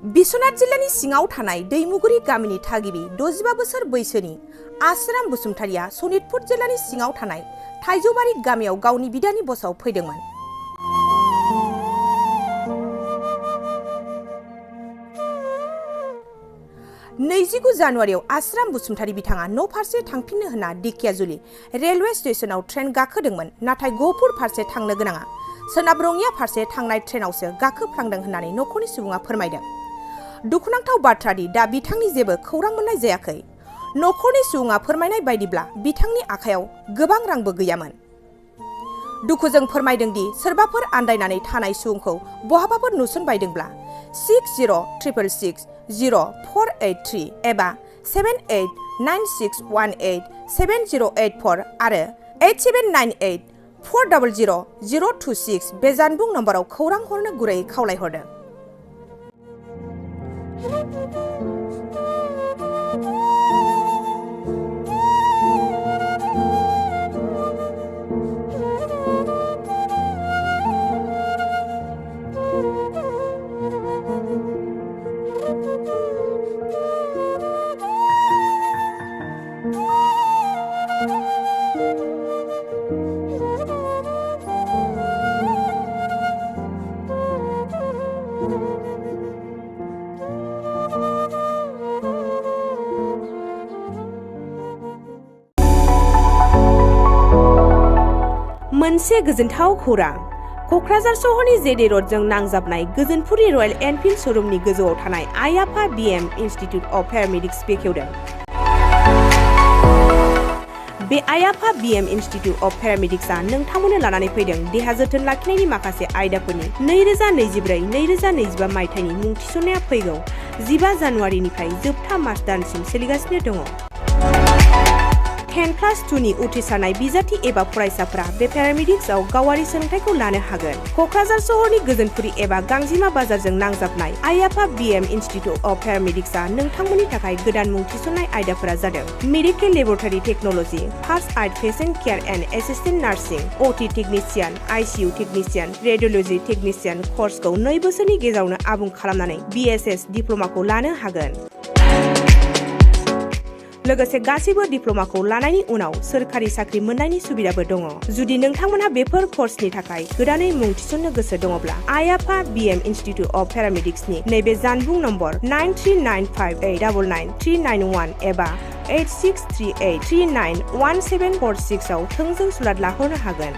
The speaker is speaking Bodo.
बिश्वनाथ जिल्लानि सिङाव थानाय दैमुगुरि गामिनि थागिबि 65 बोसोर बैसोनि आसोराम बसुमतारिया सनितपुर जिल्लानि सिङाव थानाय थाइजौबारि गामियाव गावनि बिदानि बसाव फैदोंमोन। नैजिगु जानुवारियाव आसोराम बसुमतारि बिथाङा न' फारसे थांफिननो होनना दिखियाजुलि रेलवे स्टेशनाव ट्रेन गाखोदोंमोन, नाथाय गहपुर फारसे थांनो गोनाङा सोनाब रङिया फारसे थांनाय ट्रेनावसो गाखोफ्लांदों होननानै नखरनि सुबुङा फोरमायदों। दुखुनांथाव बाथ्रा दि दा बिथांनि जेबो खौरां मोननाय जायाखै। नखरनि सुबुङा फोरमायनाय बायदिब्ला बिथांनि आखायाव गोबां रांबो गैयामोन। दुखुजों फोरमायदों दि सोरबाफोर आन्दायनानै थानाय सुबुंखौ बहाबाफोर नुसनबायदोंब्ला 6033000483 एबा 7896187084 आरो 8798400026 बे जानबुं नम्बराव खौरां हरनो गुरै खावलायहरदों। मोनसे गोजोनथाव खौरां। कक्राझार सहरनि जेडे रडजों नांजाबनाय गोजोनपुरि रयेल एनफिल्ड शोरूमनि गोजौआव थानाय आइ आफा बिएम इन्स्टिट्युट अफ पेरामेडिक्स बेखेवदों। बे आइ आफा बिएम इन्स्टिट्युट अफ पेरामेडिक्सआ नोंथांमोननो लानानै फैदों देहा जोथोन लाखिनायनि माखासे आयदाफोरनि 2024-2025 मायथाइनि मुं थिसननाया फैगौ 15 जानुवारिनिफ्राय जोबथा मार्च दानसिम सोलिगासिनो दङ। 10+2 नि उथ्रिसारनाय बिजाथि एबा फरायसाफोरा बे पेरामेडिक्सआव गावारि सोलोंथाइखौ लानो हागोन। कक्राझार सहरनि गोजोनपुरि एबा गांजिमा बाजारजों नांजाबनाय आइ आफा बिएम इन्स्टिट्युट अफ पेरामेडिक्सआ नोंथांमोननि थाखाय गोदान मुं थिसननाय आयदाफोरा जादों medical laboratory technology, first aid patient care and assistant nursing, OT technician, ICU technician, radiology technician कर्सखौ 2 बोसोरनि गेजेरावनो आबुं खालामनानै बीएसएस डिप्ल'माखौ लानो हागोन। लोगोसे गासैबो डिप्ल'माखौ लानायनि उनाव सोरखारि साख्रि मोननायनि सुबिदाबो दङ। जुदि नोंथांमोनहा बेफोर कर्सनि थाखाय गोदानै मुं थिसननो गोसो दङब्ला आइ आफा बिएम इन्स्टिट्युट अफ पेरामेडिक्सनि नैबे जानबुं नम्बर 9395899391 एबा 8638391746 आव थोंजों सुलाद लाहरनो हागोन।